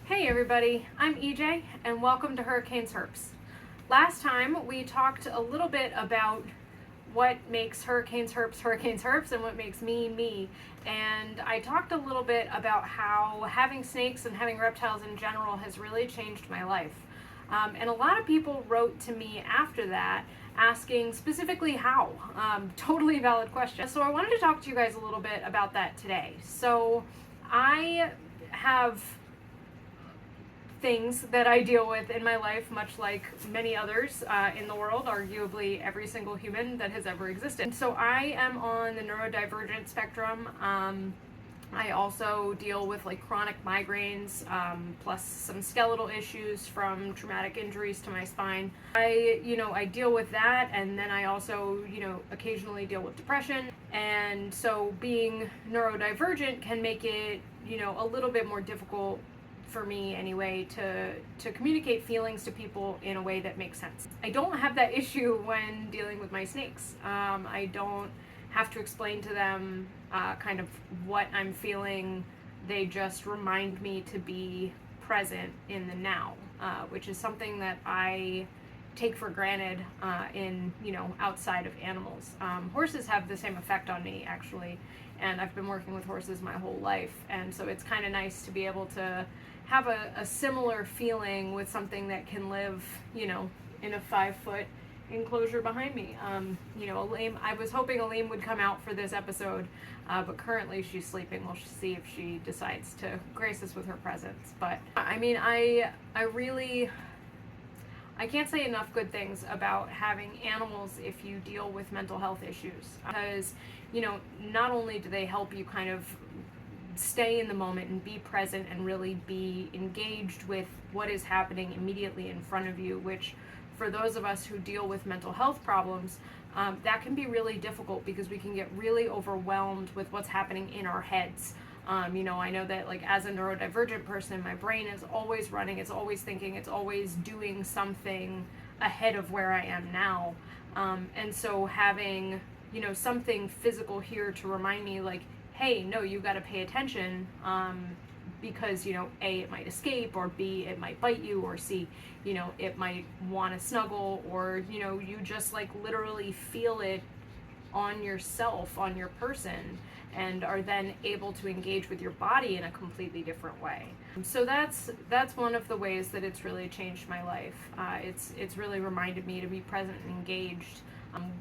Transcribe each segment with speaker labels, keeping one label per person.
Speaker 1: Hey everybody, I'm EJ and welcome to Hurricanes Herps. Last time we talked a little bit about what makes Hurricanes Herps and what makes me me. And I talked a little bit about how having snakes and having reptiles in general has really changed my life. And a lot of people wrote to me after that asking specifically how. Totally valid question. So I wanted to talk to you guys a little bit about that today. So I have things that I deal with in my life, much like many others in the world, arguably every single human that has ever existed. So I am on the neurodivergent spectrum. I also deal with like chronic migraines, plus some skeletal issues from traumatic injuries to my spine. I deal with that, and then I also, occasionally deal with depression. And so being neurodivergent can make it, a little bit more difficult for me anyway to communicate feelings to people in a way that makes sense. I don't have that issue when dealing with my snakes. I don't have to explain to them kind of what I'm feeling. They just remind me to be present in the now, which is something that I take for granted in outside of animals. Horses have the same effect on me actually, and I've been working with horses my whole life, and so it's kind of nice to be able to have a similar feeling with something that can live in a 5-foot enclosure behind me. Elaine, I was hoping Elaine would come out for this episode, but currently she's sleeping. We'll see if she decides to grace us with her presence. But I mean, I can't say enough good things about having animals if you deal with mental health issues, because not only do they help you kind of stay in the moment and be present and really be engaged with what is happening immediately in front of you, which for those of us who deal with mental health problems, that can be really difficult because we can get really overwhelmed with what's happening in our heads. I know that like as a neurodivergent person, my brain is always running, it's always thinking, it's always doing something ahead of where I am now. And so having, something physical here to remind me like, hey, no, you got to pay attention, because, A, it might escape, or B, it might bite you, or C, it might want to snuggle, or, you just like literally feel it on yourself, on your person, and are then able to engage with your body in a completely different way. So that's one of the ways that it's really changed my life. It's really reminded me to be present and engaged,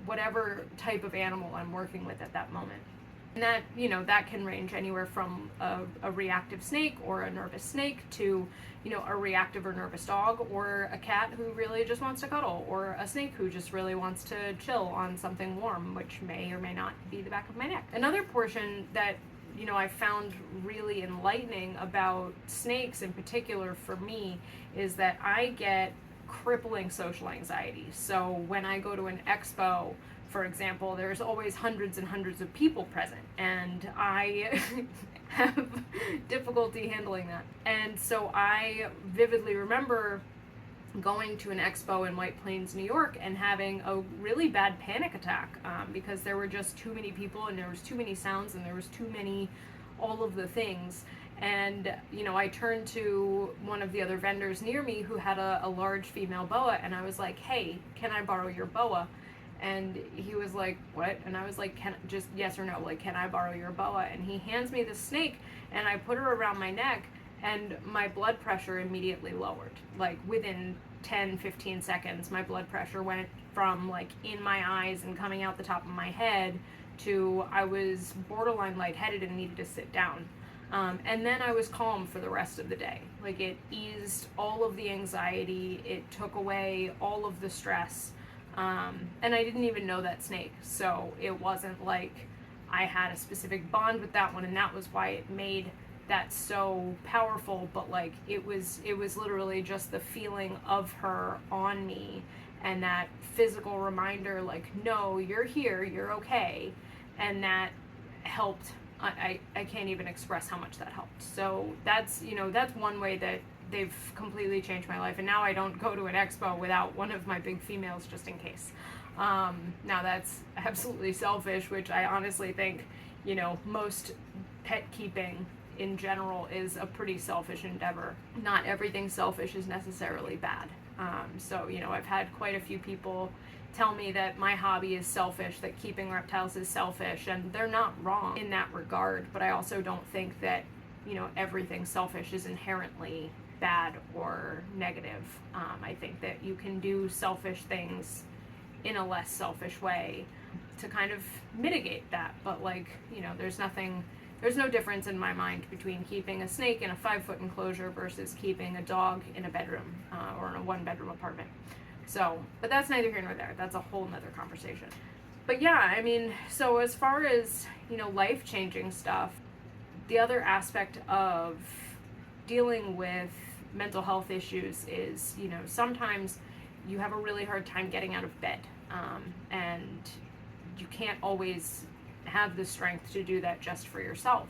Speaker 1: whatever type of animal I'm working with at that moment. And that, that can range anywhere from a reactive snake or a nervous snake to, a reactive or nervous dog, or a cat who really just wants to cuddle, or a snake who just really wants to chill on something warm, which may or may not be the back of my neck. Another portion that, I found really enlightening about snakes in particular for me is that I get crippling social anxiety. So when I go to an expo, for example, there's always hundreds and hundreds of people present, and I have difficulty handling that. And so I vividly remember going to an expo in White Plains, New York, and having a really bad panic attack because there were just too many people, and there was too many sounds, and there was too many all of the things. And I turned to one of the other vendors near me who had a large female boa, and I was like, hey, can I borrow your boa? And he was like, what? And I was like, just yes or no, like, can I borrow your boa? And he hands me the snake, and I put her around my neck, and my blood pressure immediately lowered. Like within 10-15 seconds, my blood pressure went from like in my eyes and coming out the top of my head to I was borderline lightheaded and needed to sit down. And then I was calm for the rest of the day. Like it eased all of the anxiety, it took away all of the stress. And I didn't even know that snake, so it wasn't like I had a specific bond with that one, and that was why it made that so powerful. But like it was literally just the feeling of her on me, and that physical reminder, like, no, you're here, you're okay, and that helped. I can't even express how much that helped. So that's one way that they've completely changed my life. And now I don't go to an expo without one of my big females just in case. Now that's absolutely selfish, which I honestly think, most pet keeping in general is a pretty selfish endeavor. Not everything selfish is necessarily bad. So, you know, I've had quite a few people tell me that my hobby is selfish, that keeping reptiles is selfish, and they're not wrong in that regard, but I also don't think that, you know, everything selfish is inherently bad or negative. I think that you can do selfish things in a less selfish way to kind of mitigate that, but like, you know, there's no difference in my mind between keeping a snake in a 5-foot enclosure versus keeping a dog in a bedroom or in a 1-bedroom apartment. So, but that's neither here nor there. That's a whole nother conversation. But yeah, I mean, so as far as, you know, life-changing stuff, the other aspect of dealing with mental health issues is, you know, sometimes you have a really hard time getting out of bed, and you can't always have the strength to do that just for yourself.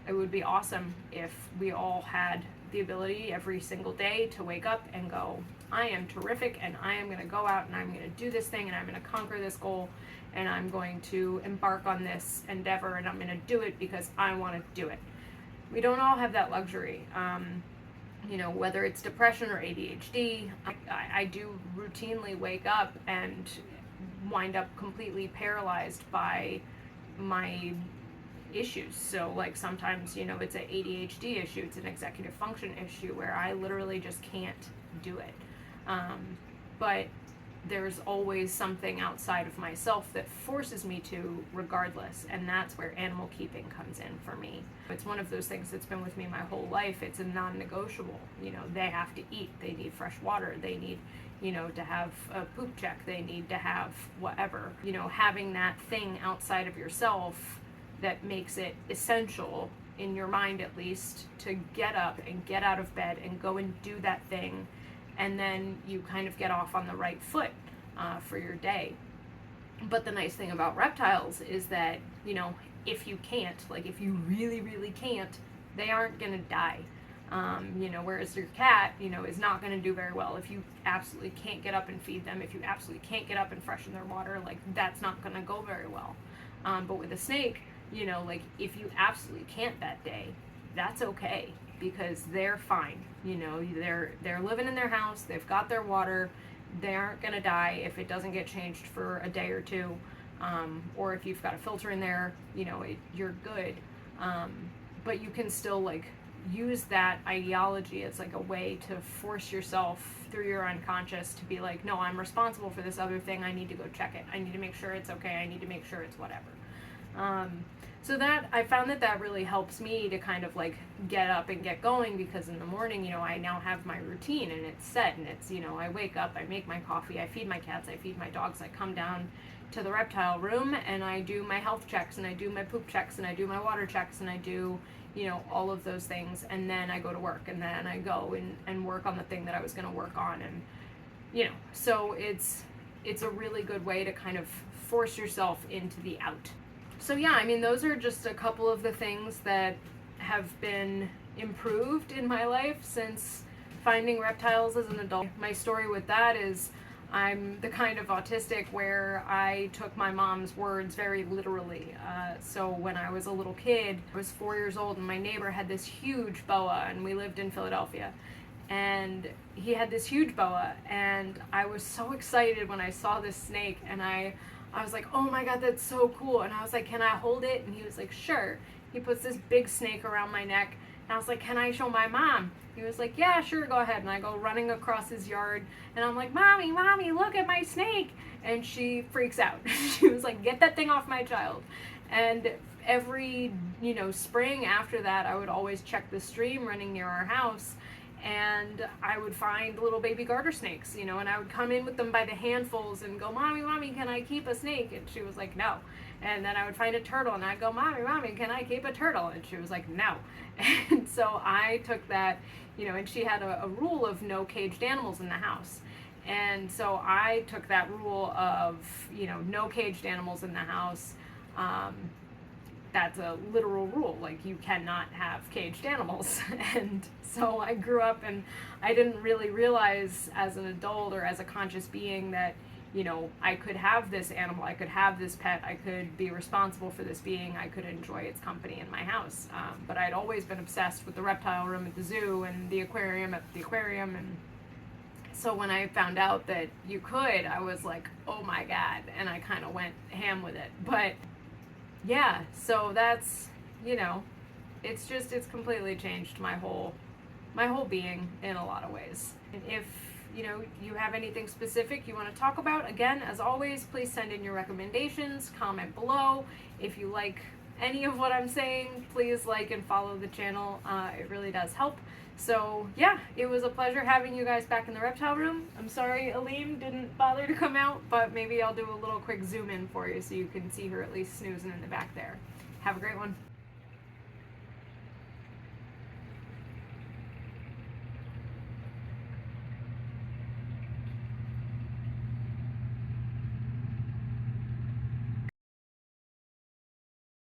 Speaker 1: It would be awesome if we all had the ability every single day to wake up and go, I am terrific, and I am going to go out and I'm going to do this thing, and I'm going to conquer this goal, and I'm going to embark on this endeavor, and I'm going to do it because I want to do it. We don't all have that luxury. You know, whether it's depression or ADHD, I do routinely wake up and wind up completely paralyzed by my issues. So like sometimes, you know, it's an ADHD issue, it's an executive function issue where I literally just can't do it. But there's always something outside of myself that forces me to regardless, and that's where animal keeping comes in for me. It's one of those things that's been with me my whole life. It's a non-negotiable. You know, they have to eat, they need fresh water, they need, you know, to have a poop check, they need to have whatever. You know, having that thing outside of yourself that makes it essential, in your mind at least, to get up and get out of bed and go and do that thing, and then you kind of get off on the right foot for your day. But the nice thing about reptiles is that, you know, if you can't, like if you really, really can't, they aren't going to die. You know, whereas your cat, you know, is not going to do very well. If you absolutely can't get up and feed them, if you absolutely can't get up and freshen their water, like that's not going to go very well. But with a snake, you know, like if you absolutely can't that day, that's okay, because they're fine. You know, they're living in their house, they've got their water, they aren't going to die if it doesn't get changed for a day or two, or if you've got a filter in there, you know, you're good. But you can still like use that ideology as like a way to force yourself through your unconscious to be like, no, I'm responsible for this other thing, I need to go check it, I need to make sure it's okay, I need to make sure it's whatever. So that, I found that really helps me to kind of like get up and get going, because in the morning, you know, I now have my routine and it's set, and it's, you know, I wake up, I make my coffee, I feed my cats, I feed my dogs, I come down to the reptile room and I do my health checks, and I do my poop checks, and I do my water checks, and I do, you know, all of those things, and then I go to work, and then I go and work on the thing that I was going to work on. And, you know, so it's a really good way to kind of force yourself into the out. So yeah, I mean, those are just a couple of the things that have been improved in my life since finding reptiles as an adult. My story with that is I'm the kind of autistic where I took my mom's words very literally. So when I was a little kid, I was 4 years old, and my neighbor had this huge boa, and we lived in Philadelphia. And he had this huge boa, and I was so excited when I saw this snake, and I was like, oh my God, that's so cool. And I was like, can I hold it? And he was like, sure. He puts this big snake around my neck, and I was like, can I show my mom? He was like, yeah, sure, go ahead. And I go running across his yard, and I'm like, mommy, look at my snake. And she freaks out. She was like, get that thing off my child. And every, you know, spring after that, I would always check the stream running near our house, and I would find little baby garter snakes, you know, and I would come in with them by the handfuls and go, mommy, can I keep a snake? And she was like, no. And then I would find a turtle, and I'd go, mommy, can I keep a turtle? And she was like, no. And so I took that, you know, and she had a rule of no caged animals in the house. And so I took that rule of, you know, no caged animals in the house. That's a literal rule, like you cannot have caged animals. And so I grew up, and I didn't really realize as an adult or as a conscious being that, you know, I could have this animal, I could have this pet, I could be responsible for this being, I could enjoy its company in my house. But I'd always been obsessed with the reptile room at the zoo and the aquarium at the aquarium. And so when I found out that you could, I was like, oh my God. And I kind of went ham with it. But yeah, so that's, you know, it's completely changed my whole being in a lot of ways. And if, you know, you have anything specific you want to talk about, again, as always, please send in your recommendations, comment below. If you like any of what I'm saying, please like and follow the channel. It really does help. So yeah, it was a pleasure having you guys back in the reptile room. I'm sorry Aleem didn't bother to come out, but maybe I'll do a little quick zoom in for you so you can see her at least snoozing in the back there. Have a great one.